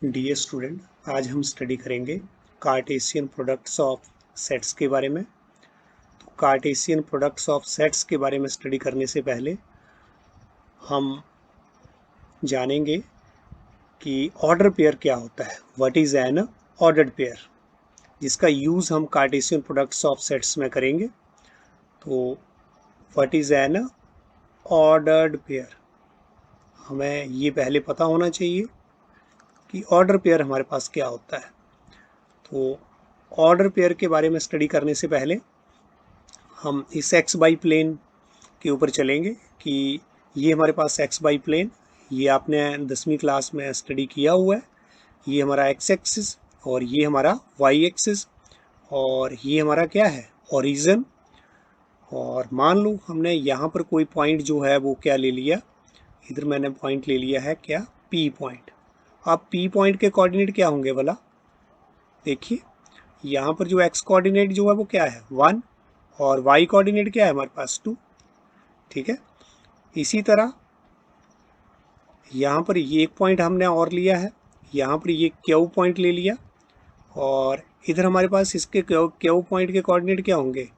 Dear student, आज हम study करेंगे कार्टेशियन प्रोडक्ट्स ऑफ सेट्स के बारे में। तो कार्टेशियन प्रोडक्ट्स ऑफ सेट्स के बारे में स्टडी करने से पहले हम जानेंगे कि ऑर्डर पेयर क्या होता है। What is an ordered pair, जिसका यूज़ हम कार्टेशियन प्रोडक्ट्स ऑफ सेट्स में करेंगे। तो what is an ordered pair, हमें ये पहले पता होना चाहिए कि ऑर्डर पेयर हमारे पास क्या होता है। तो ऑर्डर पेयर के बारे में स्टडी करने से पहले हम इस एक्स बाई प्लेन के ऊपर चलेंगे कि ये हमारे पास एक्स बाई प्लेन, ये आपने 10वीं क्लास में स्टडी किया हुआ है। ये हमारा एक्स एक्सिस और ये हमारा वाई एक्सिस, और ये हमारा क्या है, ओरिजिन। और मान लो हमने यहाँ पर कोई पॉइंट जो है वो क्या ले लिया, इधर मैंने पॉइंट ले लिया है क्या, पी पॉइंट। अब पी पॉइंट के कोऑर्डिनेट क्या होंगे भला, देखिए यहाँ पर जो एक्स कोऑर्डिनेट जो है वो क्या है 1, और वाई कोऑर्डिनेट क्या है हमारे पास 2। ठीक है, इसी तरह यहाँ पर ये एक पॉइंट हमने और लिया है, यहाँ पर ये क्यू पॉइंट ले लिया, और इधर हमारे पास इसके क्यू पॉइंट के कोऑर्डिनेट क्या होंगे,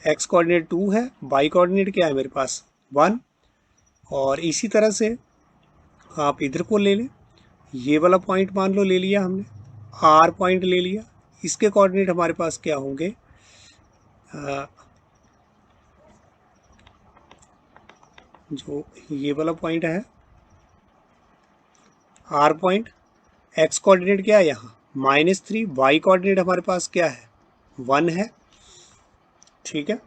एक्स कोऑर्डिनेट 2 है, वाई कोऑर्डिनेट क्या है मेरे पास 1। और इसी तरह से आप इधर को ले लें, ये वाला पॉइंट मान लो ले लिया हमने, आर पॉइंट ले लिया, इसके कोऑर्डिनेट हमारे पास क्या होंगे, जो ये वाला पॉइंट है आर पॉइंट, एक्स कोऑर्डिनेट क्या है यहाँ -3, वाई कोऑर्डिनेट हमारे पास क्या है 1 है। ठीक है,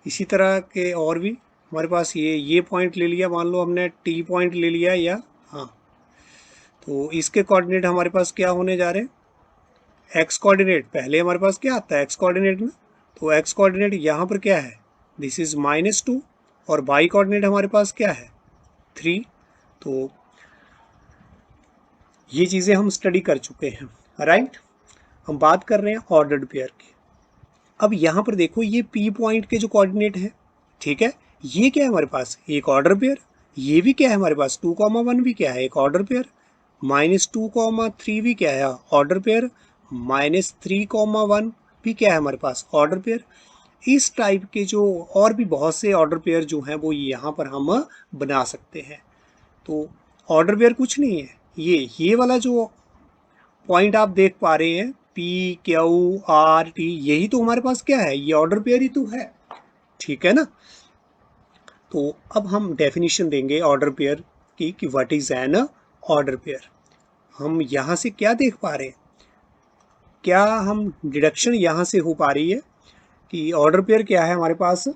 इसी तरह के और भी हमारे पास ये पॉइंट ले लिया, मान लो हमने टी पॉइंट ले लिया, या हाँ, तो इसके कोऑर्डिनेट हमारे पास क्या होने जा रहे हैं, एक्स कोऑर्डिनेट पहले हमारे पास क्या आता है एक्स कोऑर्डिनेट में, तो एक्स कोऑर्डिनेट यहाँ पर क्या है, दिस इज -2, और वाई कोऑर्डिनेट हमारे पास क्या है 3। तो ये चीज़ें हम स्टडी कर चुके हैं, राइट। हम बात कर रहे हैं ऑर्डर्ड पेयर की। अब यहाँ पर देखो ये पी पॉइंट के जो कोऑर्डिनेट है, ठीक है, ये क्या है हमारे पास एक ऑर्डर पेयर, ये भी क्या है हमारे पास 2,1 भी क्या है एक ऑर्डर पेयर, -2,3 भी क्या है ऑर्डर पेयर, -3,1 भी क्या है हमारे पास ऑर्डर पेयर। इस टाइप के जो और भी बहुत से ऑर्डर पेयर जो हैं वो यहाँ पर हम बना सकते हैं। तो ऑर्डर पेयर कुछ नहीं है, ये वाला जो पॉइंट आप देख पा रहे हैं पी क्यू आर टी, यही तो हमारे पास क्या है, ये ऑर्डर पेयर ही तो है। ठीक है ना। तो अब हम डेफिनेशन देंगे ऑर्डर पेयर की कि what is an order pair. हम यहाँ से क्या देख पा रहे हैं, क्या हम डिडक्शन यहाँ से हो पा रही है कि ऑर्डर पेयर क्या है हमारे पास,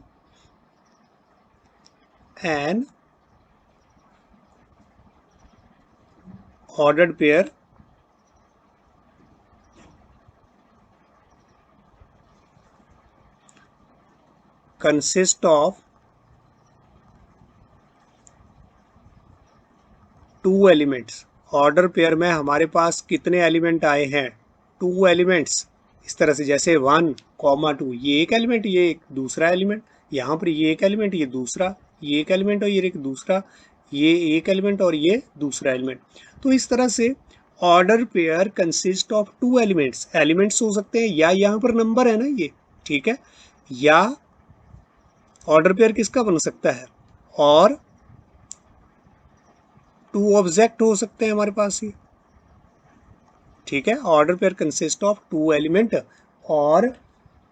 an ordered pair consist of 2 elements. Order pair में हमारे पास कितने एलिमेंट आए हैं, 2 एलिमेंट्स। इस तरह से जैसे 1,2, ये एक एलिमेंट, ये एक दूसरा एलिमेंट, यहाँ पर ये एक एलिमेंट, ये दूसरा, ये एक एलिमेंट और ये एक दूसरा, ये एक एलिमेंट और ये दूसरा एलिमेंट। तो इस तरह से order pair consist of 2 elements. Elements हो सकते हैं या यहाँ पर नंबर है ना ये, ठीक है, या ऑर्डर पेयर किसका बन सकता है, और 2 ऑब्जेक्ट हो सकते हैं हमारे पास ये। ठीक है, order pair consist of 2 element और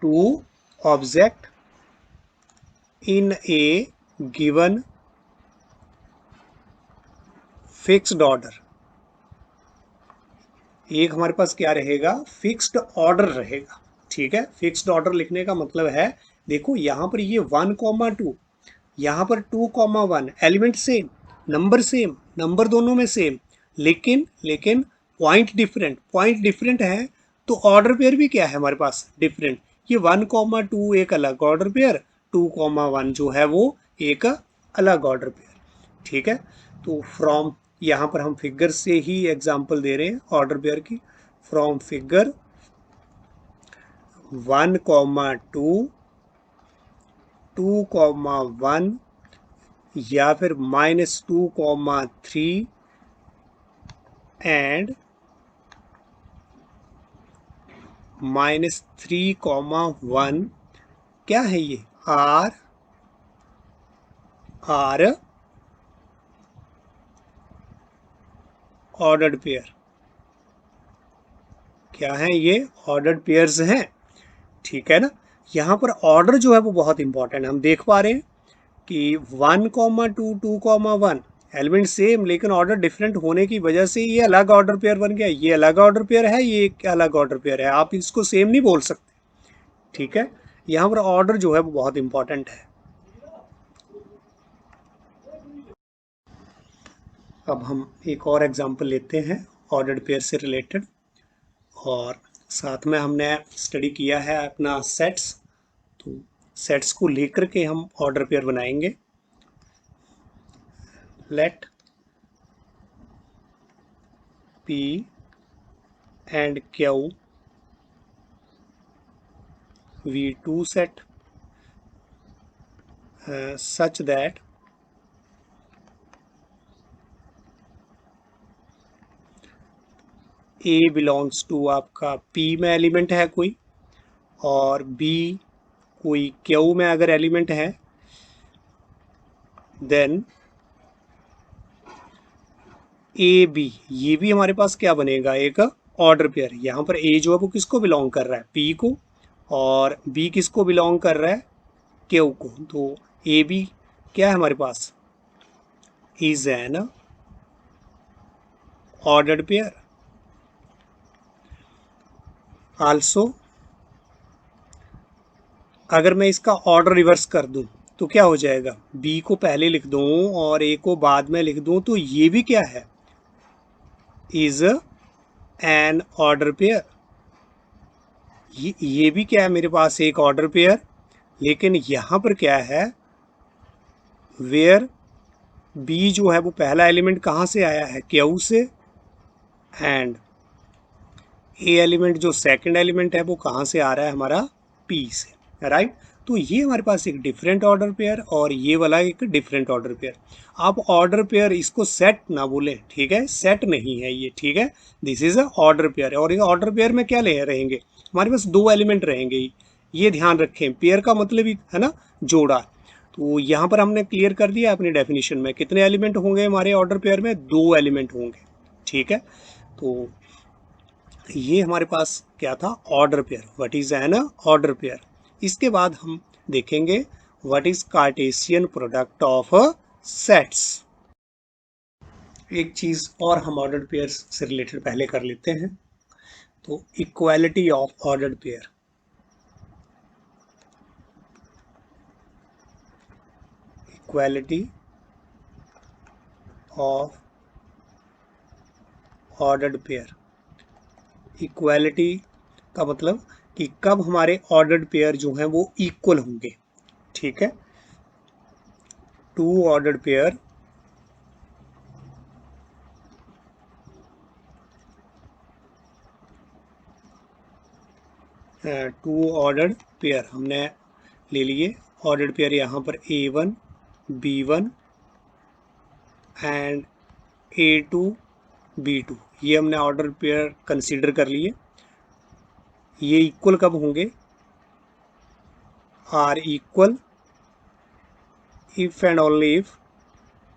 2 object in A given fixed order. एक हमारे पास क्या रहेगा, फिक्स्ड ऑर्डर रहेगा। ठीक है, फिक्स्ड ऑर्डर लिखने का मतलब है, देखो यहाँ पर ये 1,2, यहाँ पर 2,1, element same, number same, number दोनों में सेम, लेकिन पॉइंट डिफरेंट है। तो ऑर्डर पेयर भी क्या है हमारे पास डिफरेंट, ये 1,2 एक अलग ऑर्डर पेयर, 2,1 जो है वो एक अलग ऑर्डर पेयर। ठीक है, तो फ्रॉम, यहाँ पर हम फिगर से ही एग्जांपल दे रहे हैं ऑर्डर पेयर की। फ्रॉम फिगर 1,2, 2,1 या फिर -2,3 एंड -3, 1 क्या है ये? Are ordered pair. क्या है ये? ऑर्डर्ड पेयर्स हैं, ठीक है ना। यहाँ पर ऑर्डर जो है वो बहुत इंपॉर्टेंट है। हम देख पा रहे हैं कि 1, 2, 2, 1 एलिमेंट सेम लेकिन ऑर्डर डिफरेंट होने की वजह से ये अलग ऑर्डर पेयर बन गया। ये अलग ऑर्डर पेयर है, ये एक अलग ऑर्डर पेयर है, आप इसको सेम नहीं बोल सकते, ठीक है। यहाँ पर ऑर्डर जो है वो बहुत इंपॉर्टेंट है। अब हम एक और एग्जांपल लेते हैं ऑर्डर्ड पेयर से रिलेटेड, और साथ में हमने स्टडी किया है अपना सेट्स। तो सेट्स को लेकर के हम ऑर्डर पेयर बनाएंगे। Let P and Q V2 set such that A belongs to आपका P में एलिमेंट है कोई, और B कोई Q में अगर एलिमेंट है, देन ए बी, ये भी हमारे पास क्या बनेगा? एक ऑर्डर पेयर। यहाँ पर ए जो है वो किसको बिलोंग कर रहा है? पी को, और बी किसको बिलोंग कर रहा है? क्यू को। तो ए बी क्या है हमारे पास? Is an ordered pair. Also अगर मैं इसका ऑर्डर रिवर्स कर दूं तो क्या हो जाएगा? बी को पहले लिख दूं और ए को बाद में लिख दूं, तो ये भी क्या है? Is an order pair. ये भी क्या है? मेरे पास एक ऑर्डर पेयर, लेकिन यहां पर क्या है? वेयर बी जो है वो पहला एलिमेंट कहां से आया है? क्यू से, एंड ए एलिमेंट जो सेकंड एलिमेंट है वो कहां से आ रहा है? हमारा पी से, राइट। तो ये हमारे पास एक डिफरेंट ऑर्डर पेयर और ये वाला एक डिफरेंट ऑर्डर पेयर। आप ऑर्डर पेयर इसको सेट ना बोले, ठीक है, सेट नहीं है ये, ठीक है। This is a order pair, और ये ऑर्डर पेयर में क्या ले रहेंगे? हमारे पास दो एलिमेंट रहेंगे, ये ध्यान रखें। पेयर का मतलब ही है ना जोड़ा। तो यहाँ पर हमने क्लियर कर दिया अपनी डेफिनेशन में, कितने एलिमेंट होंगे हमारे ऑर्डर पेयर में? दो एलिमेंट होंगे, ठीक है। तो ये हमारे पास क्या था? Order pair. What is an order pair? इसके बाद हम देखेंगे what is Cartesian product of sets. एक चीज और हम ऑर्डर्ड पेयर से रिलेटेड पहले कर लेते हैं। तो equality of ordered pair. Equality of ordered pair. Equality का मतलब कि कब हमारे ऑर्डर्ड पेयर जो हैं वो इक्वल होंगे, ठीक है। Two ordered pair two ordered pair हमने ले लिए। ऑर्डर्ड पेयर यहाँ पर A1 B1 and A2 B2, ये हमने ऑर्डर पेयर कंसीडर कर लिए। ये इक्वल कब होंगे? Are equal if and only if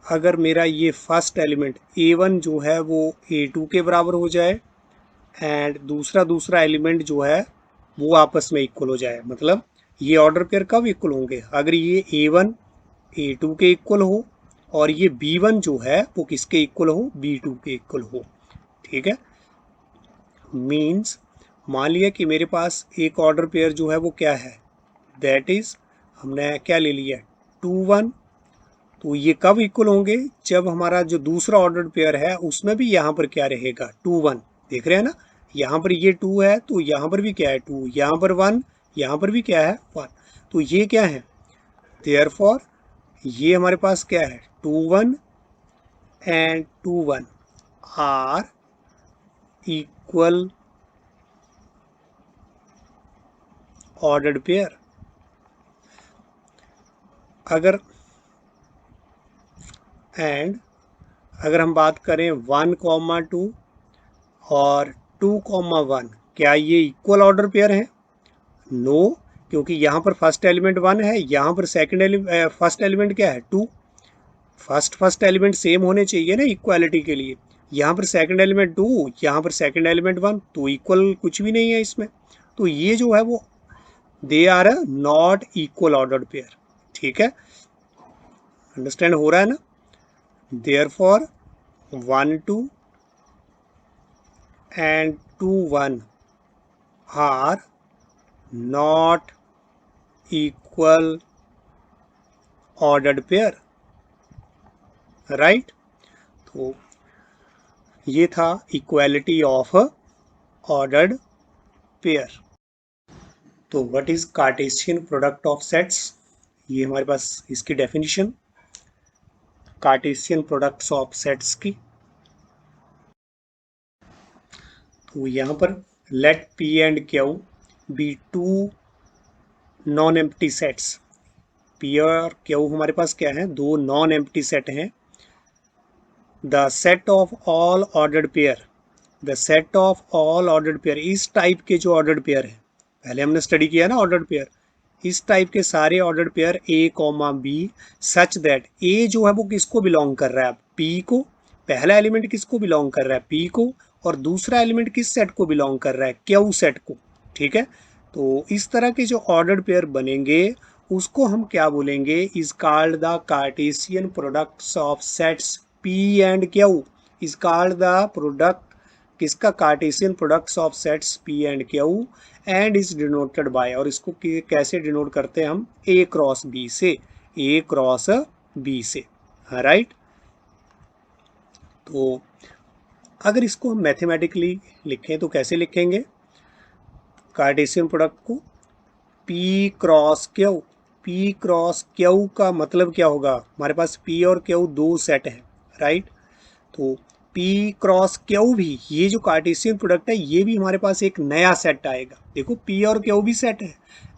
अगर मेरा ये फर्स्ट एलिमेंट A1 जो है वो A2 के बराबर हो जाए, एंड दूसरा एलिमेंट जो है वो आपस में इक्वल हो जाए। मतलब ये ऑर्डर पेयर कब इक्वल होंगे? अगर ये A1 A2 के इक्वल हो, और ये B1 जो है वो किसके इक्वल हो? B2 के इक्वल हो, ठीक है। मीन्स मान लिया कि मेरे पास एक ऑर्डर पेयर जो है वो क्या है? दैट इज, हमने क्या ले लिया? 2, 1। तो ये कब इक्वल होंगे? जब हमारा जो दूसरा ऑर्डर पेयर है उसमें भी यहाँ पर क्या रहेगा? 2, 1। देख रहे हैं ना, यहाँ पर ये 2 है तो यहाँ पर भी क्या है? 2। यहाँ पर 1, यहाँ पर भी क्या है? 1। तो ये क्या है? देयरफॉर ये हमारे पास क्या है? 2, 1 and 2, 1 are equal ordered pair. अगर एंड अगर हम बात करें 1, 2 और 2, 1 क्या ये इक्वल ऑर्डर पेयर है? नो, क्योंकि यहाँ पर फर्स्ट एलिमेंट 1 है, यहाँ पर फर्स्ट एलिमेंट क्या है 2। फर्स्ट एलिमेंट सेम होने चाहिए ना इक्वालिटी के लिए। यहाँ पर सेकंड एलिमेंट 2, यहाँ पर सेकंड एलिमेंट 1, तो इक्वल कुछ भी नहीं है इसमें। तो ये जो है वो they are a not equal ordered pair. ठीक है, अंडरस्टैंड हो रहा है ना? Therefore 1 2 and 2 1 are not equal ordered pair, right? तो ये था इक्वालिटी ऑफ ऑर्डर्ड पेयर। तो what is Cartesian product of sets? ये हमारे पास इसकी definition Cartesian products of sets की। तो यहाँ पर let P and Q be two non empty sets. P और क्यू हमारे पास क्या है? दो नॉन एम्प्टी सेट हैं। The set of all ordered pair, the set of all ordered pair, इस टाइप के जो ऑर्डर्ड पेयर है, पहले हमने स्टडी किया ना ऑर्डर्ड पेयर, इस टाइप के सारे ordered pair A comma B such that A जो है वो किसको बिलोंग कर रहा है? पी को। पहला एलिमेंट किसको बिलोंग कर रहा है? पी को। और दूसरा एलिमेंट किस सेट को बिलोंग कर रहा है? क्यू सेट को। ठीक है, तो इस तरह के जो ऑर्डर्ड पेयर बनेंगे उसको हम क्या बोलेंगे? Is called the Cartesian products of sets P and Q. Is called the product किसका? Cartesian products of sets P and Q and is denoted by, और इसको कैसे डिनोट करते हैं हम? ए क्रॉस बी से, ए क्रॉस बी से, राइट? तो अगर इसको हम मैथमेटिकली लिखें तो कैसे लिखेंगे कार्टेशियन प्रोडक्ट को? P cross Q. P cross Q का मतलब क्या होगा? हमारे पास पी और क्यू दो सेट हैं, राइट? तो P क्रॉस क्यू भी, ये जो कार्टेशियन प्रोडक्ट है ये भी हमारे पास एक नया सेट आएगा। देखो P और Q भी सेट है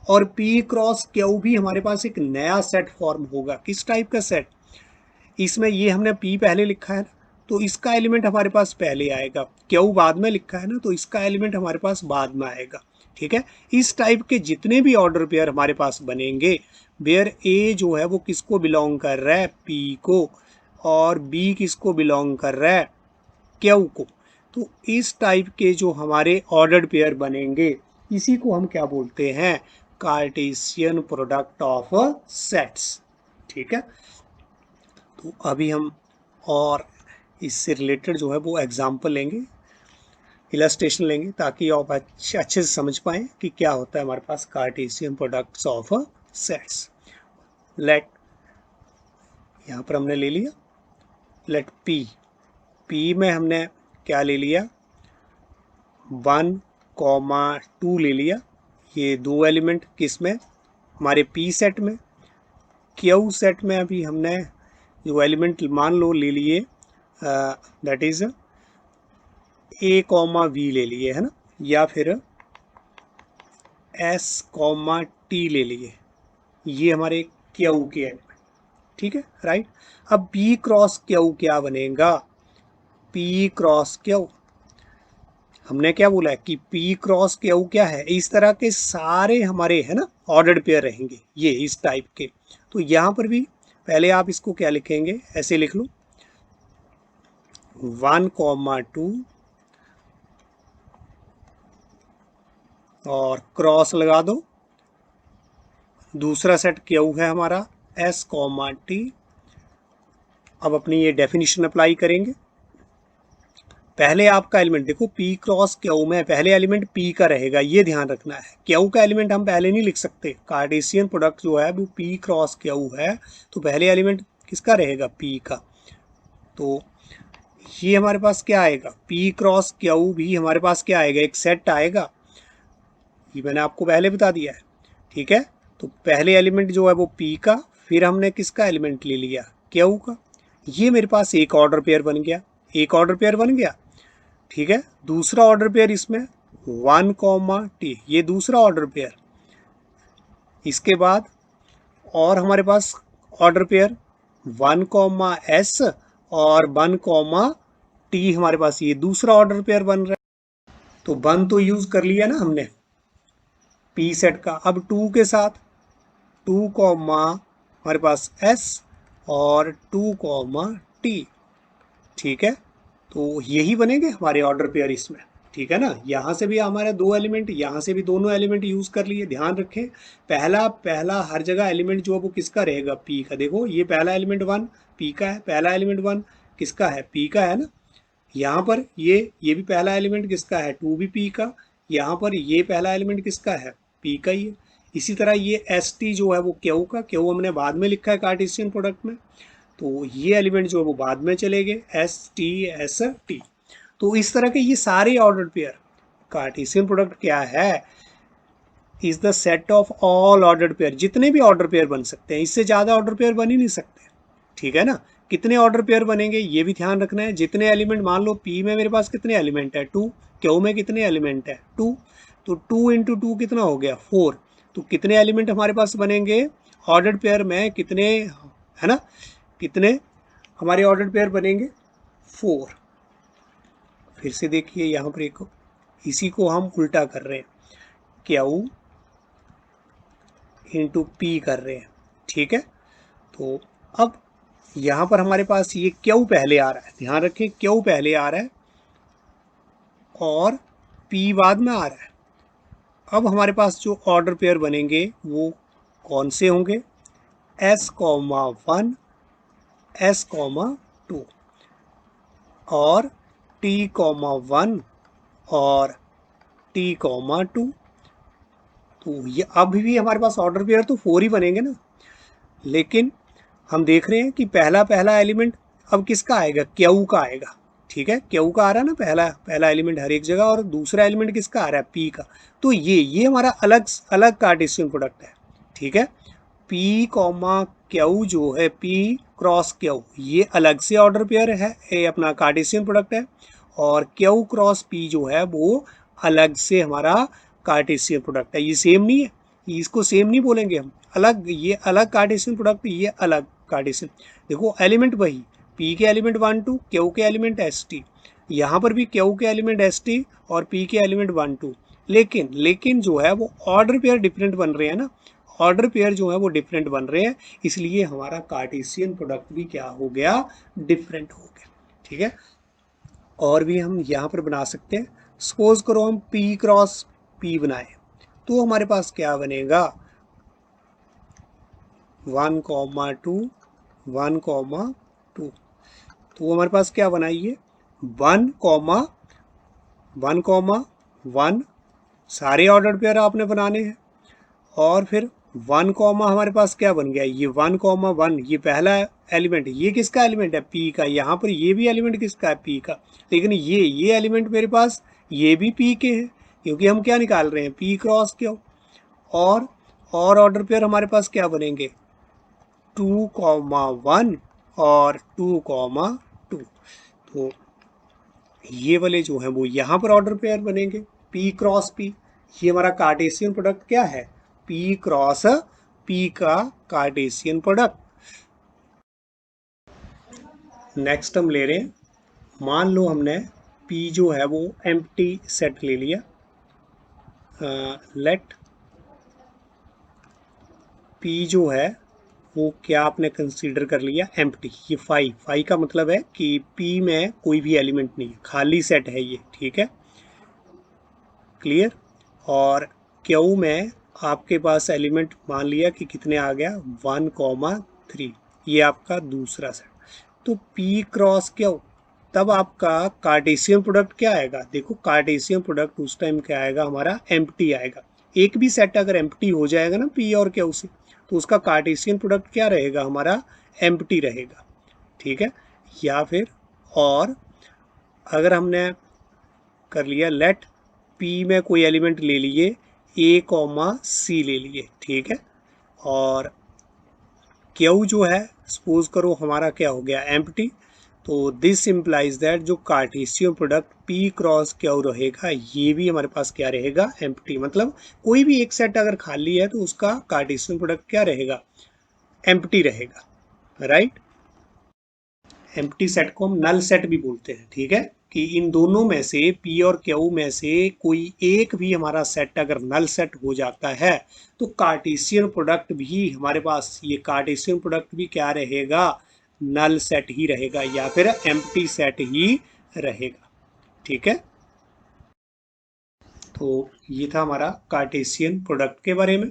और P क्रॉस क्यू भी हमारे पास एक नया सेट फॉर्म होगा। किस टाइप का सेट? इसमें ये हमने P पहले लिखा है ना, तो इसका एलिमेंट हमारे पास पहले आएगा। Q बाद में लिखा है ना, तो इसका एलिमेंट हमारे पास बाद में आएगा। ठीक है, इस टाइप के जितने भी ऑर्डर पेयर हमारे पास बनेंगे, वेयर A जो है वो किसको बिलोंग कर रहा है? P को, और B किसको बिलोंग कर रहा है? क्यू को। तो इस टाइप के जो हमारे ऑर्डर्ड पेयर बनेंगे इसी को हम क्या बोलते हैं? Cartesian product of sets. ठीक है, तो अभी हम और इससे रिलेटेड जो है वो एग्जांपल लेंगे, इलस्ट्रेशन लेंगे, ताकि आप अच्छे से समझ पाएं कि क्या होता है हमारे पास Cartesian products of sets. Let, यहाँ पर हमने ले लिया लेट पी में हमने क्या ले लिया? 1 2 ले लिया। ये दो एलिमेंट किस में? हमारे पी सेट में। क्यू सेट में अभी हमने जो एलिमेंट मान लो ले लिए, that is a comma v ले लिए, है ना, या फिर एस कॉमा टी ले लिए, ये हमारे क्यू के एलिमेंट। ठीक है, राइट? अब पी क्रॉस क्यू क्या बनेगा? पी क्रॉस क्यू, हमने क्या बोला है कि P क्रॉस क्यू क्या है? इस तरह के सारे हमारे, है ना, ऑर्डर्ड पेयर रहेंगे ये इस टाइप के। तो यहाँ पर भी पहले आप इसको क्या लिखेंगे? ऐसे लिख लो 1 2 और क्रॉस लगा दो। दूसरा सेट क्यू है हमारा S T। अब अपनी ये डेफिनेशन अप्लाई करेंगे। पहले आपका एलिमेंट देखो P क्रॉस क्यू में पहले एलिमेंट P का रहेगा, ये ध्यान रखना है। क्यू का एलिमेंट हम पहले नहीं लिख सकते। कार्टेशियन प्रोडक्ट जो है वो P क्रॉस क्यू है, तो पहले एलिमेंट किसका रहेगा? P का। तो ये हमारे पास क्या आएगा? P क्रॉस क्यू भी हमारे पास क्या आएगा? एक सेट आएगा, ये मैंने आपको पहले बता दिया है। ठीक है, तो पहले एलिमेंट जो है वो P का, फिर हमने किसका एलिमेंट ले लिया? क्यू का। ये मेरे पास एक ऑर्डर पेयर बन गया, एक ऑर्डर पेयर बन गया। ठीक है, दूसरा ऑर्डर पेयर इसमें 1 T, ये दूसरा ऑर्डर पेयर। इसके बाद और हमारे पास ऑर्डर पेयर 1 S और 1 T हमारे पास, ये दूसरा ऑर्डर पेयर बन रहा है। तो 1 तो यूज कर लिया ना हमने पी सेट का। अब 2 के साथ 2 कॉमा हमारे पास एस और 2 कॉमा टी, ठीक है। तो यही बनेंगे हमारे ऑर्डर पेयर इसमें, ठीक है ना। यहाँ से भी हमारे 2 एलिमेंट, यहाँ से भी दोनों एलिमेंट यूज कर लिए। ध्यान रखें पहला पहला हर जगह एलिमेंट जो है वो किसका रहेगा, पी का। देखो ये पहला एलिमेंट 1 पी का है, पहला एलिमेंट 1 किसका है, पी का है ना। यहाँ पर ये भी पहला एलिमेंट किसका है, 2 भी पी का। यहाँ पर ये पहला एलिमेंट किसका है, पी का ही है। इसी तरह ये एस टी जो है वो क्यू का, क्यू हमने बाद में लिखा है कार्टेशियन प्रोडक्ट में, तो ये एलिमेंट जो है वो बाद में चले गए, एस टी। तो इस तरह के ये सारे ऑर्डर पेयर, कार्टेशियन प्रोडक्ट क्या है, is the set of all order pair. जितने भी ऑर्डर पेयर बन सकते हैं, इससे ज़्यादा ऑर्डर पेयर बन ही नहीं सकते, ठीक है ना। कितने ऑर्डर पेयर बनेंगे ये भी ध्यान रखना है। जितने एलिमेंट, मान लो पी में मेरे पास कितने एलिमेंट है, 2, क्यू में कितने एलिमेंट है, 2, तो 2 इंटू 2 कितना हो गया, 4। तो कितने एलिमेंट हमारे पास बनेंगे ऑर्डर पेयर में, कितने, है ना, कितने हमारे ऑर्डर पेयर बनेंगे, 4। फिर से देखिए यहाँ पर एक, इसी को हम उल्टा कर रहे हैं, क्यू इंटू पी कर रहे हैं, ठीक है। तो अब यहाँ पर हमारे पास ये क्यू पहले आ रहा है, ध्यान रखें क्यू पहले आ रहा है और पी बाद में आ रहा है। अब हमारे पास जो ऑर्डर पेयर बनेंगे वो कौन से होंगे, एस कॉमा 1, एस कॉमा 2 और टी कॉमा 1 और टी कॉमा 2। तो ये अभी भी हमारे पास ऑर्डर पेयर तो 4 ही बनेंगे ना, लेकिन हम देख रहे हैं कि पहला पहला एलिमेंट अब किसका आएगा, क्यू का आएगा, ठीक है। क्यू का आ रहा है ना पहला पहला एलिमेंट हर एक जगह, और दूसरा एलिमेंट किसका आ रहा है, पी का। तो ये हमारा अलग अलग कार्टेशियन प्रोडक्ट है, ठीक है। पी कॉमा क्यू जो है, पी क्रॉस क्यू, ये अलग से ऑर्डर पेयर है, ये अपना कार्टेशियन प्रोडक्ट है। और क्यू क्रॉस पी जो है वो अलग से हमारा कार्टेशियन प्रोडक्ट है। ये सेम नहीं है, इसको सेम नहीं बोलेंगे हम, अलग, ये अलग कार्टेशियन प्रोडक्ट, ये अलग कार्टेशियन। देखो एलिमेंट वही, पी के एलिमेंट 1 2, क्यू के एलिमेंट एस टी, यहाँ पर भी क्यू के एलिमेंट एस टी और पी के एलिमेंट 1 2। लेकिन जो है वो ऑर्डर पेयर डिफरेंट बन रहे हैं ना, ऑर्डर पेयर जो है वो डिफरेंट बन रहे हैं, इसलिए हमारा कार्टेशियन प्रोडक्ट भी क्या हो गया, डिफरेंट हो गया, ठीक है। और भी हम यहाँ पर बना सकते हैं। सपोज करो हम पी क्रॉस पी बनाए, तो हमारे पास क्या बनेगा, 1 कॉमा 2, 1 कॉमा 2। तो हमारे पास क्या बनाइए, 1 कॉमा 1 कॉमा 1, सारे ऑर्डर पेयर आपने बनाने हैं। और फिर 1 कॉमा हमारे पास क्या बन गया, ये 1 कॉमा 1, ये पहला एलिमेंट, ये किसका एलिमेंट है, पी का। यहाँ पर ये भी एलिमेंट किसका है, पी का। लेकिन ये एलिमेंट मेरे पास ये भी पी के हैं, क्योंकि हम क्या निकाल रहे हैं, पी क्रॉस क्यू। और ऑर्डर पेयर हमारे पास क्या बनेंगे, 2 कॉमा 1 और 2 कॉमा 2। तो ये वाले जो हैं वो यहाँ पर ऑर्डर पेयर बनेंगे, पी क्रॉस पी। ये हमारा कार्टेशियन प्रोडक्ट क्या है, पी क्रॉस पी का कार्टेशियन प्रोडक्ट। नेक्स्ट हम ले रहे हैं, मान लो हमने पी जो है वो एम्प्टी सेट ले लिया, लेट पी जो है वो क्या आपने कंसीडर कर लिया, एम्प्टी। ये फाई का मतलब है कि पी में कोई भी एलिमेंट नहीं है, खाली सेट है ये, ठीक है, क्लियर। और क्यू में आपके पास एलिमेंट मान लिया कि कितने आ गया, 1 कॉमा 3, ये आपका दूसरा सेट। तो पी क्रॉस क्यू, तब आपका कार्टेशियन प्रोडक्ट क्या आएगा, देखो कार्टेशियन प्रोडक्ट उस टाइम क्या आएगा, हमारा एम्प्टी आएगा। एक भी सेट अगर एम्प्टी हो जाएगा ना पी और क्यू से, तो उसका कार्टेशियन प्रोडक्ट क्या रहेगा, हमारा एम्प्टी रहेगा, ठीक है। या फिर और अगर हमने कर लिया, लेट पी में कोई एलिमेंट ले लिए, ए कॉमा सी ले लिए, ठीक है। और क्यू जो है सपोज करो हमारा क्या हो गया, एम्प्टी। तो दिस इम्प्लाइज दैट जो Cartesian product P cross Q रहेगा, ये भी हमारे पास क्या रहेगा, एम्प्टी। मतलब कोई भी एक सेट अगर खाली है तो उसका कार्टेशियन प्रोडक्ट क्या रहेगा, एम्प्टी रहेगा, राइट। एम्प्टी सेट को हम नल सेट भी बोलते हैं, ठीक है, कि इन दोनों में से P और Q में से कोई एक भी हमारा सेट अगर नल सेट हो जाता है तो कार्टेशियन प्रोडक्ट भी हमारे पास, ये कार्टेशियन प्रोडक्ट भी क्या रहेगा, नल सेट ही रहेगा या फिर एम्प्टी सेट ही रहेगा। ठीक है, तो ये था हमारा कार्टेशियन प्रोडक्ट के बारे में।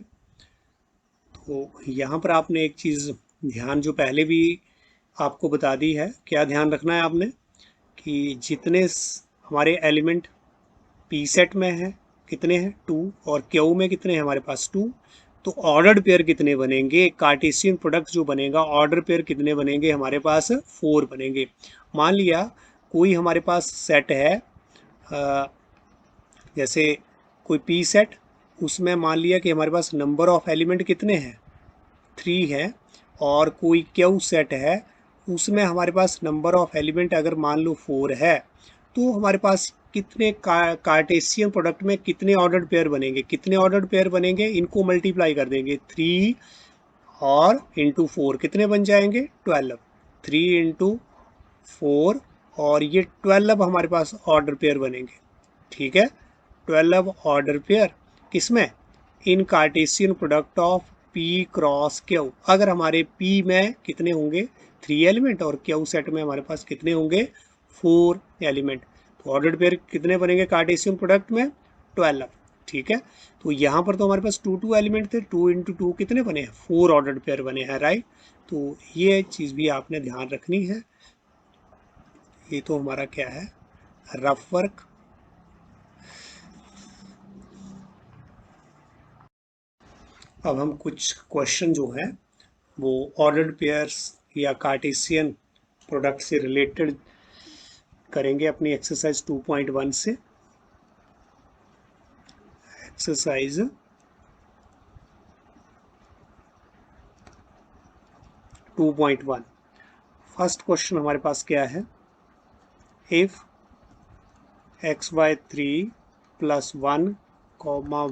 तो यहाँ पर आपने एक चीज़ ध्यान जो पहले भी आपको बता दी है, क्या ध्यान रखना है आपने कि जितने हमारे एलिमेंट पी सेट में है कितने हैं 2 और क्यू में कितने हैं हमारे पास 2, तो ऑर्डर्ड पेयर कितने बनेंगे, कार्टेशियन प्रोडक्ट जो बनेगा ऑर्डर पेयर कितने बनेंगे हमारे पास 4 बनेंगे। मान लिया कोई हमारे पास सेट है जैसे कोई पी सेट, उसमें मान लिया कि हमारे पास नंबर ऑफ एलिमेंट कितने हैं 3 है, और कोई क्यू सेट है उसमें हमारे पास नंबर ऑफ एलिमेंट अगर मान लो 4 है, तो हमारे पास कितने कार्टेशियन प्रोडक्ट में कितने ऑर्डर्ड पेयर बनेंगे, कितने ऑर्डर्ड पेयर बनेंगे, इनको मल्टीप्लाई कर देंगे 3 और इंटू 4 कितने बन जाएंगे 12, 3 इंटू 4 और ये 12 हमारे पास ऑर्डर पेयर बनेंगे। ठीक है, 12 ऑर्डर पेयर किसमें, in Cartesian product of P cross Q। अगर हमारे P में कितने होंगे 3 एलिमेंट और Q सेट में हमारे पास कितने होंगे 4 एलिमेंट, तो ऑर्डर पेयर कितने बनेंगे कार्टेशियन प्रोडक्ट में 12। ठीक है, तो यहाँ पर तो हमारे पास 2 एलिमेंट थे, 2 इंटू 2 कितने बने हैं 4 ऑर्डर पेयर बने हैं, राइट। तो ये चीज़ भी आपने ध्यान रखनी है। ये तो हमारा क्या है रफ वर्क। अब हम कुछ क्वेश्चन जो है वो ऑर्डर्ड पेयर्स या कार्टेशियन प्रोडक्ट से रिलेटेड करेंगे अपनी एक्सरसाइज 2.1 से। एक्सरसाइज 2.1, फर्स्ट क्वेश्चन हमारे पास क्या है, if xy3 plus 1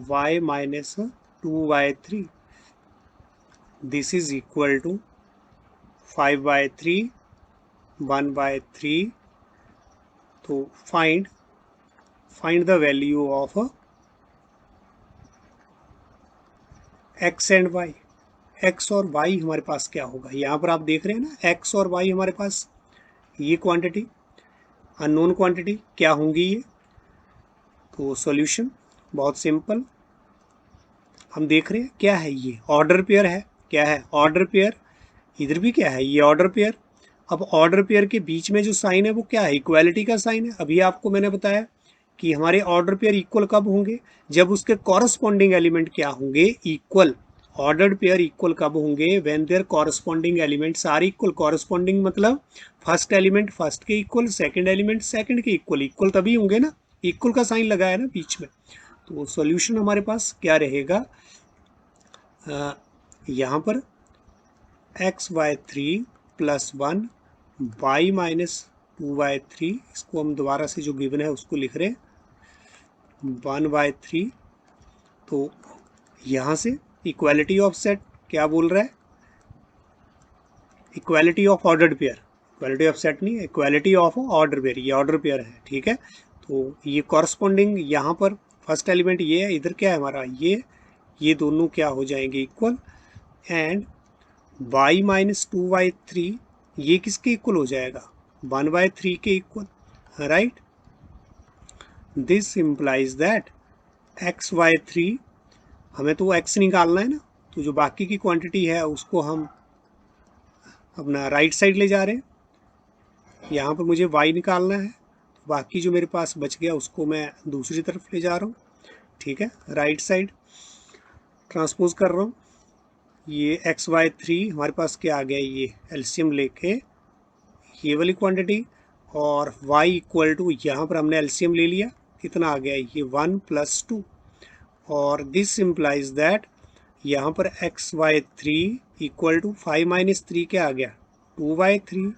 y minus 2y3 this is equal to 5y3 1/3, तो find the value of x and y। x और y हमारे पास क्या होगा, यहाँ पर आप देख रहे हैं ना x और y हमारे पास ये क्वांटिटी अननोन क्वांटिटी क्या होंगी ये, तो सॉल्यूशन बहुत सिंपल, हम देख रहे हैं क्या है ये ऑर्डर पेयर है, क्या है ऑर्डर पेयर, इधर भी क्या है ये ऑर्डर पेयर। अब ऑर्डर पेयर के बीच में जो साइन है वो क्या है इक्वालिटी का साइन है। अभी आपको मैंने बताया कि हमारे ऑर्डर पेयर इक्वल कब होंगे, जब उसके कॉरस्पॉन्डिंग एलिमेंट क्या होंगे इक्वल। ऑर्डर्ड पेयर इक्वल कब होंगे, when their corresponding elements are equal. Corresponding मतलब फर्स्ट एलिमेंट फर्स्ट के इक्वल, सेकंड एलिमेंट सेकंड के इक्वल, इक्वल तभी होंगे ना, इक्वल का साइन लगाया ना बीच में। तो सॉल्यूशन हमारे पास क्या रहेगा, यहाँ पर xy3 plus 1 y minus 2y3, इसको हम दोबारा से जो गिवन है उसको लिख रहे हैं 1/3। तो यहाँ से इक्वालिटी ऑफ सेट क्या बोल रहा है, equality of ordered pair, equality of set नहीं है, इक्वालिटी ऑफ ऑर्डर पेयर, ये ऑर्डर पेयर है। ठीक है, तो ये कॉरस्पॉन्डिंग यहाँ पर फर्स्ट एलिमेंट ये है, इधर क्या है हमारा ये दोनों क्या हो जाएंगे equal, and y minus 2y3 ये किसके इक्वल हो जाएगा 1/3 के equal, right. This implies that xy3, हमें तो x निकालना है ना, तो जो बाकी की क्वांटिटी है उसको हम अपना राइट साइड ले जा रहे हैं, यहाँ पर मुझे y निकालना है, तो बाकी जो मेरे पास बच गया उसको मैं दूसरी तरफ ले जा रहा हूँ। ठीक है, राइट साइड ट्रांसपोज कर रहा हूँ, ये xy3 हमारे पास क्या आ गया, ये एलसीएम लेके ये वाली क्वांटिटी, और y इक्वल टू यहाँ पर हमने एलसीएम ले लिया, कितना आ गया ये 1 + 2, और दिस इम्प्लाइज दैट यहाँ पर xy3 इक्वल टू 5 - 3 क्या आ गया 2/3,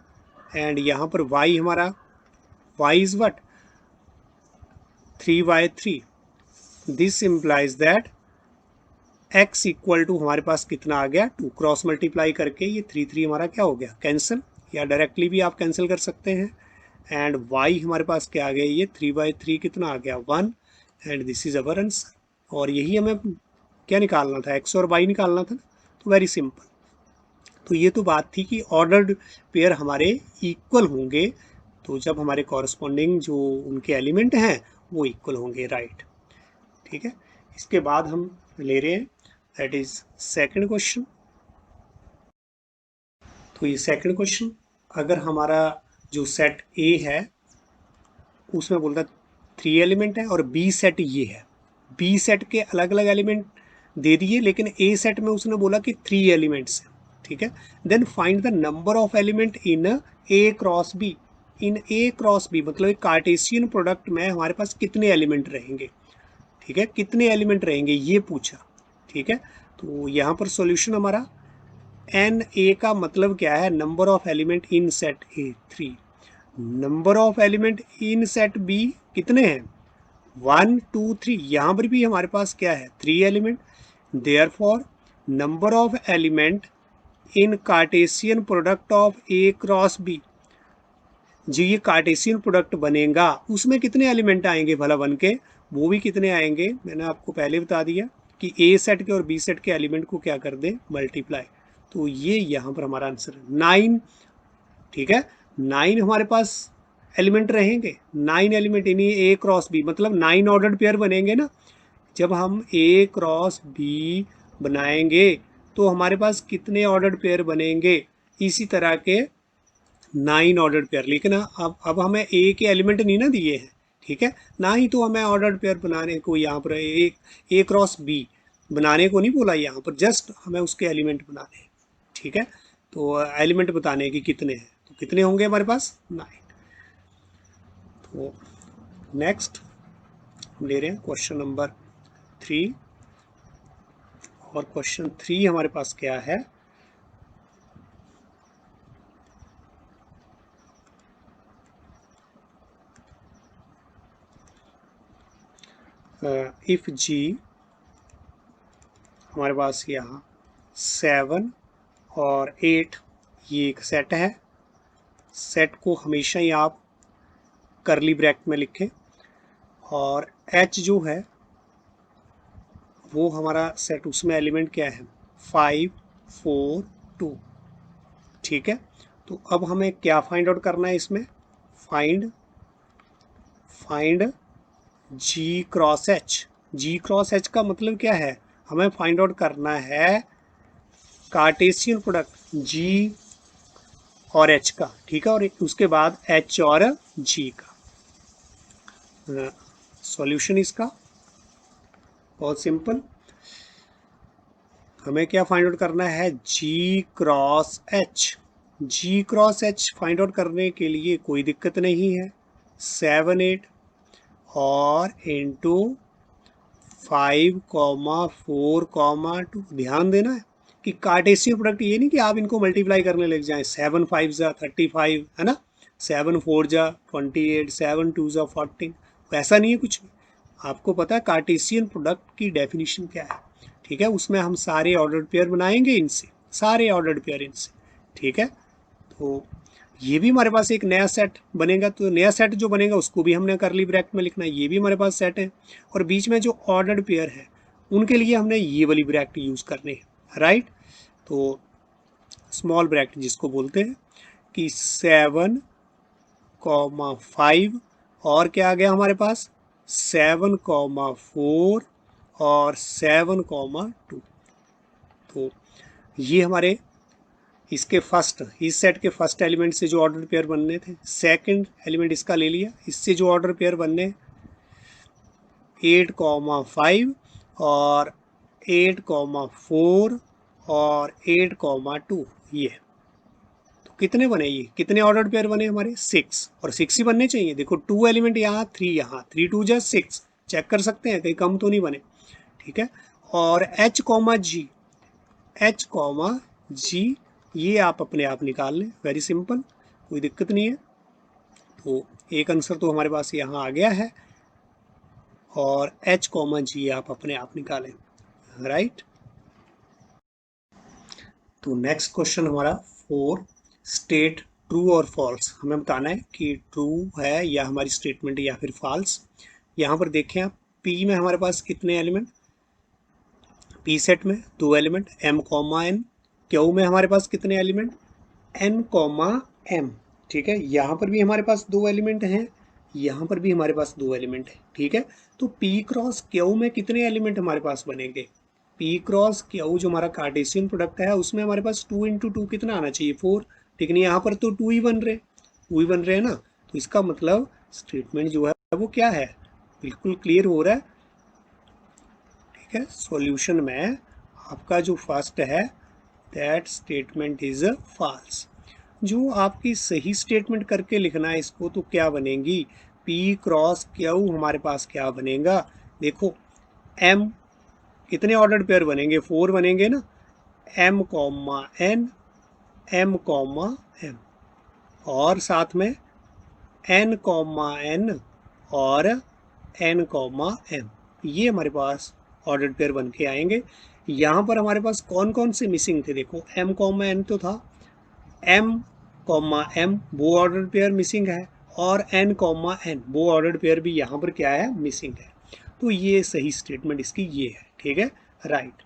एंड यहाँ पर y हमारा y is what 3/3। This implies that x equal to हमारे पास कितना आ गया 2, क्रॉस मल्टीप्लाई करके ये 3 हमारा क्या हो गया कैंसिल, या डायरेक्टली भी आप कैंसिल कर सकते हैं, एंड वाई हमारे पास क्या आ गया, ये 3/3 कितना आ गया 1, and this is our answer. और यही हमें क्या निकालना था, एक्स और वाई निकालना था। तो वेरी सिंपल। तो ये तो बात थी कि ऑर्डर्ड पेयर हमारे इक्वल होंगे, तो जब हमारे कॉरस्पॉन्डिंग जो उनके एलिमेंट हैं वो इक्वल होंगे, राइट। ठीक है, इसके बाद हम ले रहे हैं दैट इज सेकंड क्वेश्चन। तो ये सेकंड क्वेश्चन, अगर हमारा जो सेट ए है उसमें बोलता है 3 एलिमेंट है और बी सेट ये है, बी सेट के अलग अलग एलिमेंट दे दिए, लेकिन ए सेट में उसने बोला कि 3 एलिमेंट्स हैं। ठीक है, then find the number of element in A cross B. In A cross B मतलब एक कार्टेशियन प्रोडक्ट में हमारे पास कितने एलिमेंट रहेंगे। ठीक है, कितने एलिमेंट रहेंगे ये पूछा। ठीक है, तो यहाँ पर सॉल्यूशन हमारा एन ए का मतलब क्या है, number of element in set A 3, number of element in set B कितने हैं 1 2 3, यहाँ पर भी हमारे पास क्या है 3 element. Therefore number of element in Cartesian product of A cross B, जो ये कार्टेशियन प्रोडक्ट बनेगा उसमें कितने एलिमेंट आएंगे भला बन के, वो भी कितने आएंगे मैंने आपको पहले बता दिया कि ए सेट के और बी सेट के एलिमेंट को क्या कर दे मल्टीप्लाई। तो ये यहाँ पर हमारा आंसर है 9। ठीक है, 9 हमारे पास एलिमेंट रहेंगे, 9 element in A cross B मतलब 9 ऑर्डर्ड पेयर बनेंगे ना। जब हम ए क्रॉस बी बनाएंगे तो हमारे पास कितने ऑर्डर्ड पेयर बनेंगे, इसी तरह के 9 ऑर्डर्ड पेयर। लेकिन अब हमें ए के एलिमेंट नहीं ना दिए हैं, ठीक है, ना ही तो हमें ऑर्डर्ड पेयर बनाने को यहाँ पर ए क्रॉस बी बनाने को नहीं बोला, यहाँ पर जस्ट हमें उसके एलिमेंट बनाने हैं। ठीक है, तो एलिमेंट बताने कि कितने हैं, तो कितने होंगे हमारे पास 9। तो नेक्स्ट ले रहे हैं क्वेश्चन नंबर 3, और क्वेश्चन 3 हमारे पास क्या है, इफ जी, हमारे पास यहाँ 7 और 8 ये एक सेट है। सेट को हमेशा ही आप करली ब्रैकेट में लिखें, और एच जो है वो हमारा सेट, उसमें एलिमेंट क्या है 5 4 2। ठीक है, तो अब हमें क्या फाइंड आउट करना है इसमें, फाइंड जी क्रॉस एच। जी क्रॉस एच का मतलब क्या है, हमें फाइंड आउट करना है कार्टेशियन प्रोडक्ट जी और एच का। ठीक है, और उसके बाद एच और जी का। सॉल्यूशन इसका बहुत सिंपल, हमें क्या फाइंड आउट करना है जी क्रॉस एच। जी क्रॉस एच फाइंड आउट करने के लिए कोई दिक्कत नहीं है, 7 8 और इंटू 5 4 2। ध्यान देना है कि कार्टेशियन प्रोडक्ट ये नहीं कि आप इनको मल्टीप्लाई करने लग जाएं, 7 5 जा 35 है ना, 7 4 जा 28, 7 2 जा 14, वैसा नहीं है कुछ भी। आपको पता है कार्टेशियन प्रोडक्ट की डेफिनेशन क्या है। ठीक है, उसमें हम सारे ऑर्डर्ड पेयर बनाएंगे इनसे, सारे ऑर्डर्ड पेयर इनसे। ठीक है, तो ये भी हमारे पास एक नया सेट बनेगा, तो नया सेट जो बनेगा उसको भी हमने करली ब्रैकेट में लिखना है, ये भी हमारे पास सेट है। और बीच में जो ऑर्डर्ड पेयर है उनके लिए हमने ये वाली ब्रैकेट यूज़ करनी है, राइट। तो स्मॉल ब्रैकेट जिसको बोलते हैं कि 7 5 और क्या आ गया हमारे पास 7 4 और 7 2। तो ये हमारे इसके फर्स्ट, इस सेट के फर्स्ट एलिमेंट से जो ऑर्डर पेयर बनने थे, सेकंड एलिमेंट इसका ले लिया, इससे जो ऑर्डर पेयर बनने 8 5 और 8 4 और 8 2, ये। तो कितने बने, ये कितने ऑर्डर पेयर बने हमारे 6, और 6 ही बनने चाहिए। देखो 2 एलिमेंट यहाँ 3 यहाँ, 3 2 जा 6, चेक कर सकते हैं कहीं कम तो नहीं बने। ठीक है, और एच जी ये आप अपने आप निकाल लें, वेरी सिंपल, कोई दिक्कत नहीं है। तो एक आंसर तो हमारे पास यहाँ आ गया है, और एच जी आप अपने आप निकालें, राइट। तो नेक्स्ट क्वेश्चन हमारा 4, स्टेट ट्रू और फॉल्स हमें बताना है कि ट्रू है या हमारी स्टेटमेंट या फिर फॉल्स। यहाँ पर देखें आप, पी में हमारे पास कितने एलिमेंट, पी सेट में 2 element m comma n, Q में हमारे पास कितने एलिमेंट n कॉमा m, ठीक है। यहाँ पर भी हमारे पास 2 एलिमेंट हैं, यहाँ पर भी हमारे पास 2 एलिमेंट हैं, ठीक है। तो p क्रॉस क्यू में कितने एलिमेंट हमारे पास बनेंगे, p क्रॉस क्यू जो हमारा कार्टेशियन प्रोडक्ट है उसमें हमारे पास 2 इंटू 2 कितना आना चाहिए 4, लेकिन यहाँ पर तो 2 ही बन रहे हैं ना। तो इसका मतलब स्टेटमेंट जो है वो क्या है, बिल्कुल क्लियर हो रहा है, ठीक है। सॉल्यूशन में आपका जो फर्स्ट है दैट स्टेटमेंट इज फॉल्स। जो आपकी सही स्टेटमेंट करके लिखना है इसको, तो क्या बनेगी, P क्रॉस क्यू हमारे पास क्या बनेगा, देखो M कितने ऑर्डर्ड पेयर बनेंगे, 4 बनेंगे ना, M comma N, M comma M, और साथ में N कॉमा N और N कॉमा M, ये हमारे पास ऑर्डर्ड पेयर बन के आएंगे। यहाँ पर हमारे पास कौन कौन से मिसिंग थे, देखो M कॉमा N तो था, M कॉमा M वो ऑर्डर पेयर मिसिंग है, और N कॉमा N वो ऑर्डर पेयर भी यहाँ पर क्या है, मिसिंग है। तो ये सही स्टेटमेंट इसकी ये है, ठीक है, राइट।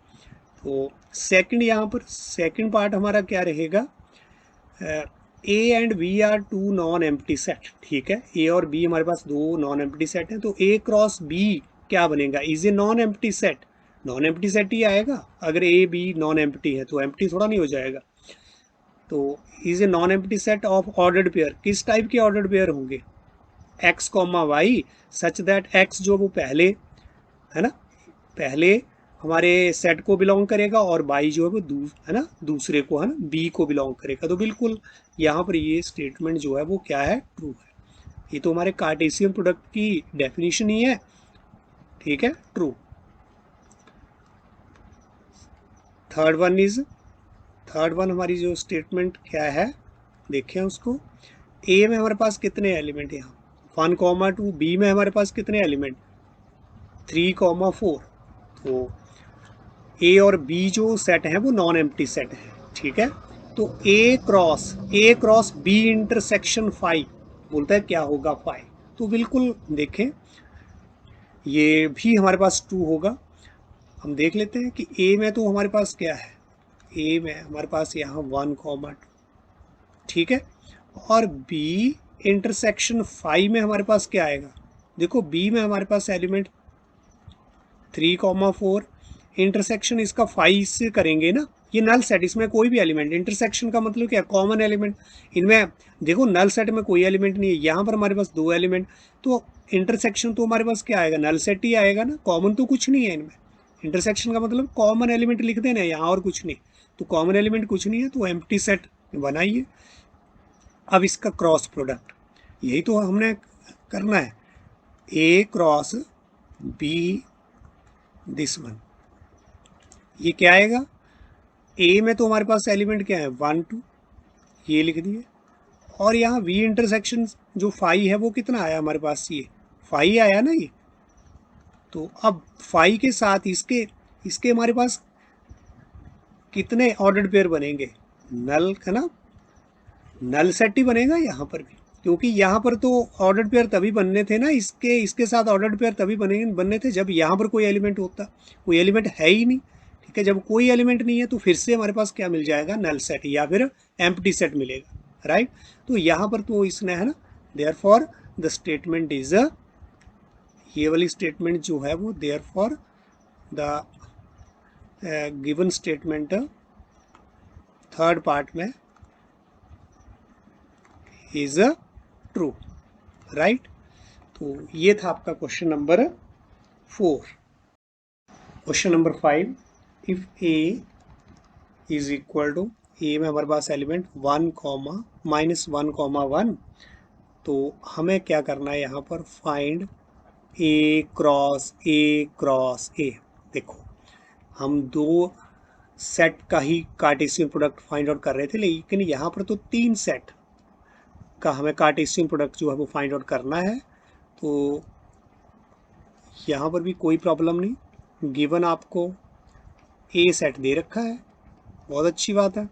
तो सेकंड, यहाँ पर सेकंड पार्ट हमारा क्या रहेगा, A and B are 2 non empty set, ठीक है। A और B हमारे पास 2 नॉन एम्प्टी सेट हैं, तो A क्रॉस B क्या बनेगा, is a non empty set, non empty set ही आएगा। अगर A B नॉन एम्प्टी है तो एम्प्टी थोड़ा नहीं हो जाएगा। तो is a non empty set of ordered pair, किस टाइप के ऑर्डर्ड पेयर होंगे, x comma y such that x जो वो पहले है ना, पहले हमारे सेट को बिलोंग करेगा, और y जो है वो है ना दूसरे को, है ना b को बिलोंग करेगा। तो बिल्कुल यहाँ पर ये स्टेटमेंट जो है वो क्या है, ट्रू है। ये तो हमारे कार्टेशियन प्रोडक्ट की डेफिनेशन ही है, ठीक है, ट्रू। थर्ड वन हमारी जो स्टेटमेंट क्या है, देखें उसको। ए में हमारे पास कितने एलिमेंट हैं, 1 कॉमा 2, बी में हमारे पास कितने एलिमेंट 3 कॉमा 4। तो ए और बी जो सेट है वो नॉन एम्प्टी सेट है, ठीक है। तो ए क्रॉस बी इंटरसेक्शन 5 बोलता है क्या होगा 5। तो बिल्कुल देखें ये भी हमारे पास ट्रू होगा। हम देख लेते हैं कि ए में तो हमारे पास क्या है, ए में हमारे पास यहाँ 1 कॉमा 2, ठीक है। और B इंटरसेक्शन 5 में हमारे पास क्या आएगा, देखो B में हमारे पास एलिमेंट 3 कॉमा 4, इंटरसेक्शन इसका 5 से करेंगे ना, ये नल सेट, इसमें कोई भी एलिमेंट, इंटरसेक्शन का मतलब क्या, कॉमन एलिमेंट। इनमें देखो नल सेट में कोई एलिमेंट नहीं है, यहाँ पर हमारे पास 2 एलिमेंट, तो इंटरसेक्शन तो हमारे पास क्या आएगा, नल सेट ही आएगा ना, कॉमन तो कुछ नहीं है इनमें। इंटरसेक्शन का मतलब कॉमन एलिमेंट लिख देना है यहाँ, और कुछ नहीं। तो कॉमन एलिमेंट कुछ नहीं है, तो एम्प्टी सेट बनाइए। अब इसका क्रॉस प्रोडक्ट, यही तो हमने करना है, ए क्रॉस बी दिस वन, ये क्या आएगा, ए में तो हमारे पास एलिमेंट क्या है 1 2, ये लिख दिए, और यहाँ वी इंटरसेक्शन जो 5 है वो कितना आया हमारे पास, ये 5 आया ना ये। तो अब 5 के साथ इसके हमारे पास कितने ऑर्डर्ड पेयर बनेंगे, नल है ना, नल सेट ही बनेगा यहाँ पर भी, क्योंकि यहाँ पर तो ऑर्डर्ड पेयर तभी बनने थे ना, इसके साथ ऑर्डर्ड पेयर तभी बनने थे जब यहाँ पर कोई एलिमेंट होता, कोई एलिमेंट है ही नहीं, ठीक है। जब कोई एलिमेंट नहीं है तो फिर से हमारे पास क्या मिल जाएगा, नल सेट या फिर एम्प्टी सेट मिलेगा, राइट। तो यहाँ पर तो इसने है ना, देयरफॉर द स्टेटमेंट इज ये वाली स्टेटमेंट जो है वो therefore the given statement third part में इज ट्रू, राइट। तो ये था आपका question number 4। Question number 5, if A is equal to, A में हमारे पास एलिमेंट 1 कॉमा -1 कॉमा 1, तो हमें क्या करना है यहाँ पर, फाइंड ए क्रॉस ए। देखो हम 2 सेट का ही कार्टेशियन प्रोडक्ट फाइंड आउट कर रहे थे, लेकिन यहाँ पर तो 3 सेट का हमें कार्टेशियन प्रोडक्ट जो है वो फाइंड आउट करना है। तो यहाँ पर भी कोई प्रॉब्लम नहीं, गिवन आपको ए सेट दे रखा है, बहुत अच्छी बात है।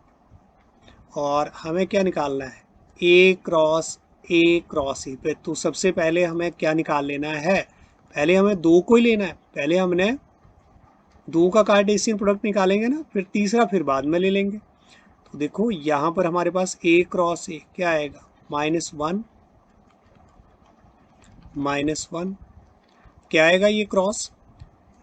और हमें क्या निकालना है, ए क्रॉस ए पे। तो सबसे पहले हमें क्या निकाल लेना है, पहले हमें दो को ही लेना है, पहले हमने दो का कार्टेशियन प्रोडक्ट निकालेंगे ना, फिर तीसरा फिर बाद में ले लेंगे। तो देखो यहाँ पर हमारे पास ए क्रॉस ए क्या आएगा, माइनस वन क्या आएगा ये क्रॉस,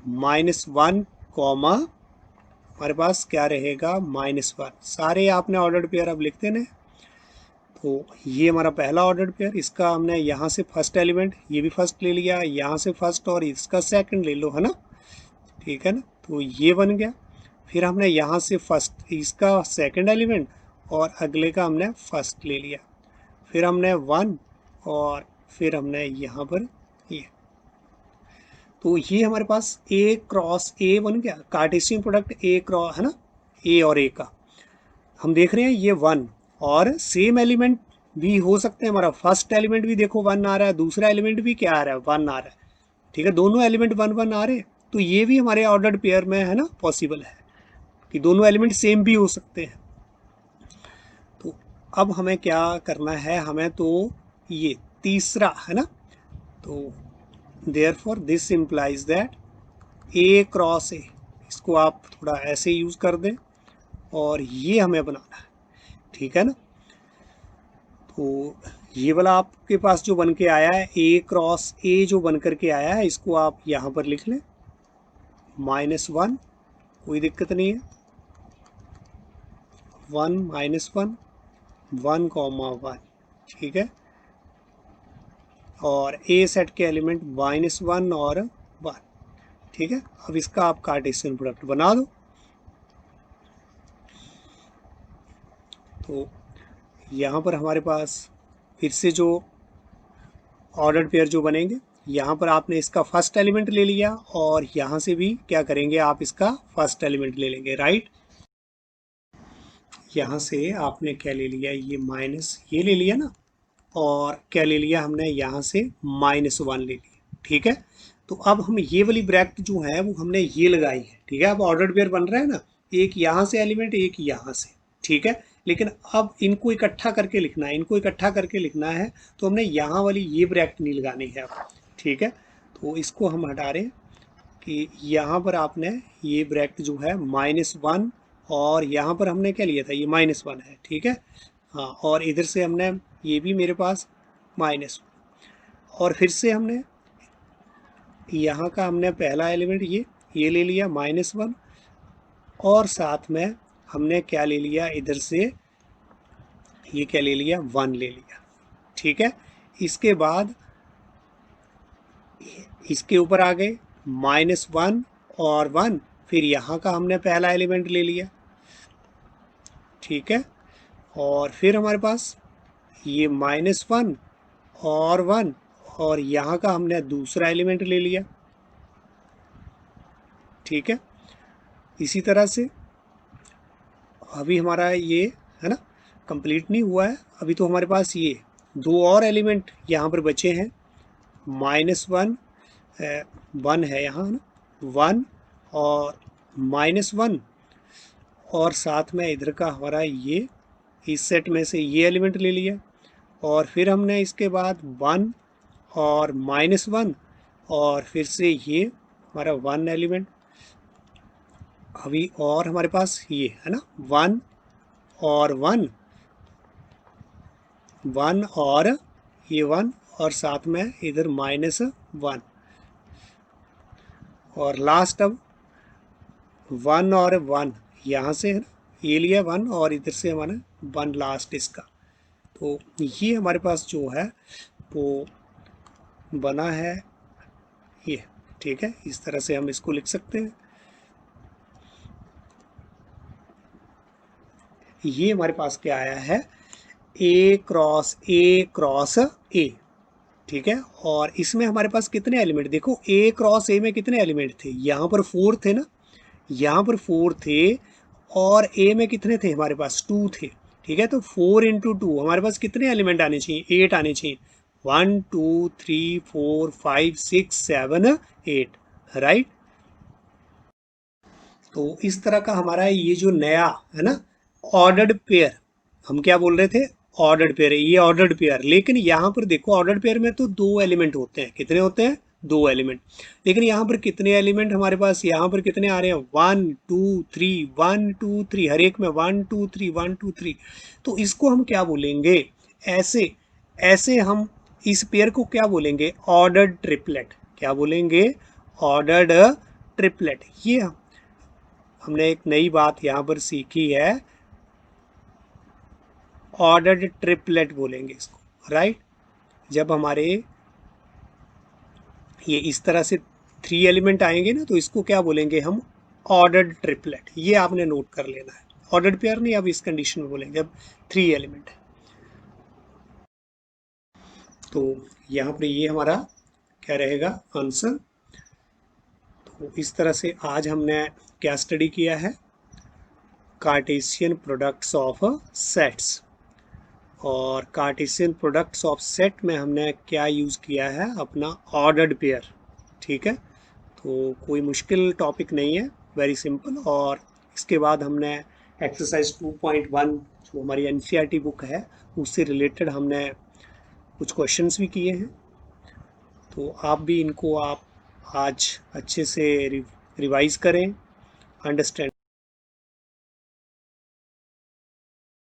-1 कॉमा हमारे पास क्या रहेगा -1। सारे आपने ऑर्डर्ड पेयर अब लिखते ना। तो ये हमारा पहला ऑर्डर्ड पेयर, इसका हमने यहाँ से फर्स्ट एलिमेंट, ये भी फर्स्ट ले लिया, यहाँ से फर्स्ट और इसका सेकंड ले लो, है ना, ठीक है ना। तो ये बन गया। फिर हमने यहाँ से फर्स्ट इसका सेकंड एलिमेंट और अगले का हमने फर्स्ट ले लिया, फिर हमने 1 और फिर हमने यहाँ पर ये। तो ये हमारे पास ए क्रॉस ए बन गया, कार्टेशियन प्रोडक्ट ए क्रॉस, है ना, ए और ए का। हम देख रहे हैं ये 1 और सेम एलिमेंट भी हो सकते हैं, हमारा फर्स्ट एलिमेंट भी देखो 1 आ रहा है, दूसरा एलिमेंट भी क्या आ रहा है 1 आ रहा है, ठीक है, दोनों एलिमेंट 1 1 आ रहे हैं। तो ये भी हमारे ऑर्डर्ड पेयर में, है ना, पॉसिबल है कि दोनों एलिमेंट सेम भी हो सकते हैं। तो अब हमें क्या करना है, हमें तो ये तीसरा, है ना, तो therefore this implies that A cross ए, इसको आप थोड़ा ऐसे यूज कर दें और ये हमें बनाना है, ठीक है ना। तो ये वाला आपके पास जो बन के आया है ए क्रॉस ए जो बन करके आया है, इसको आप यहाँ पर लिख लें -1, कोई दिक्कत नहीं है, 1 -1 1 कॉमा 1, ठीक है। और ए सेट के एलिमेंट -1 और 1, ठीक है। अब इसका आप कार्टेशियन प्रोडक्ट बना दो। तो यहाँ पर हमारे पास फिर से जो ऑर्डर्ड पेयर जो बनेंगे, यहाँ पर आपने इसका फर्स्ट एलिमेंट ले लिया और यहाँ से भी क्या करेंगे, आप इसका फर्स्ट एलिमेंट ले लेंगे, राइट। यहाँ से आपने क्या ले लिया, ये माइनस ये ले लिया ना, और क्या ले लिया हमने यहाँ से -1 ले लिया, ठीक है। तो अब हम ये वाली ब्रैकेट जो है वो हमने ये लगाई है, ठीक है। अब ऑर्डर्ड पेयर बन रहा है ना, एक यहाँ से एलिमेंट एक यहाँ से, ठीक है। लेकिन अब इनको इकट्ठा करके लिखना है, इनको इकट्ठा करके लिखना है, तो हमने यहाँ वाली ये ब्रैकेट नहीं लगानी है अब, ठीक है। तो इसको हम हटा रहे हैं कि यहाँ पर आपने ये ब्रैकेट जो है -1 और यहाँ पर हमने क्या लिया था, ये -1 है, ठीक है। हाँ, और इधर से हमने ये भी मेरे पास -1 और फिर से हमने यहाँ का हमने पहला एलिमेंट ये ले लिया -1 और साथ में हमने क्या ले लिया, इधर से ये क्या ले लिया, 1 ले लिया, ठीक है। इसके बाद इसके ऊपर आ गए -1 और 1, फिर यहाँ का हमने पहला एलिमेंट ले लिया, ठीक है। और फिर हमारे पास ये -1 और 1 और यहाँ का हमने दूसरा एलिमेंट ले लिया, ठीक है। इसी तरह से अभी हमारा ये, है ना, कंप्लीट नहीं हुआ है, अभी तो हमारे पास ये दो और एलिमेंट यहाँ पर बचे हैं, -1 1 है यहाँ, है ना, 1 और -1 और साथ में इधर का हमारा ये, इस सेट में से ये एलिमेंट ले लिया और फिर हमने इसके बाद 1 और -1 और फिर से ये हमारा 1 एलिमेंट, अभी और हमारे पास ये है ना 1 और 1 1 और ये 1 और साथ में इधर -1 और लास्ट अब 1 और 1 यहाँ से है ना, ये लिया 1 और इधर से हमारा 1 लास्ट इसका। तो ये हमारे पास जो है वो बना है ये, ठीक है। इस तरह से हम इसको लिख सकते हैं। ये हमारे पास क्या आया है, ए क्रॉस ए, ठीक है। और इसमें हमारे पास कितने एलिमेंट, देखो ए क्रॉस ए में कितने एलिमेंट थे, यहाँ पर 4 थे ना, यहाँ पर 4 थे और ए में कितने थे हमारे पास 2 थे, ठीक है। तो 4 × 2 हमारे पास कितने एलिमेंट आने चाहिए, 8 आने चाहिए, 1 2 3 4 5 6 7 8, राइट। तो इस तरह का हमारा ये जो नया है ना ऑर्डर्ड पेयर, हम क्या बोल रहे थे, ऑर्डर्ड पेयर है, ये ऑर्डर्ड पेयर। लेकिन यहाँ पर देखो ऑर्डर्ड पेयर में तो 2 एलिमेंट होते हैं। कितने होते हैं? 2 एलिमेंट। लेकिन यहाँ पर कितने एलिमेंट हमारे पास, यहाँ पर कितने आ रहे हैं? 1 2 3 1 2 3, हर एक में 1 2 3 1 2 3। तो इसको हम क्या बोलेंगे? ऐसे ऐसे हम इस पेयर को क्या बोलेंगे? Ordered triplet. क्या बोलेंगे? Ordered triplet. ये हमने एक नई बात यहाँ पर सीखी है, ऑर्डर्ड ट्रिपलेट बोलेंगे इसको, राइट। जब हमारे ये इस तरह से 3 एलिमेंट आएंगे ना, तो इसको क्या बोलेंगे हम? Ordered triplet. ये आपने नोट कर लेना है। ऑर्डर्ड पेयर नहीं, अब इस कंडीशन में बोलेंगे जब 3 एलिमेंट है। तो यहाँ पर ये हमारा क्या रहेगा? आंसर। तो इस तरह से आज हमने क्या स्टडी किया है? Cartesian products of sets. और कार्टेशियन प्रोडक्ट्स ऑफ सेट में हमने क्या यूज़ किया है? अपना ऑर्डर्ड पेयर। ठीक है, तो कोई मुश्किल टॉपिक नहीं है, वेरी सिंपल। और इसके बाद हमने एक्सरसाइज 2.1 जो हमारी एनसीईआरटी बुक है उससे रिलेटेड हमने कुछ क्वेश्चंस भी किए हैं। तो आप भी इनको आप आज अच्छे से रिवाइज करें, अंडरस्टैंड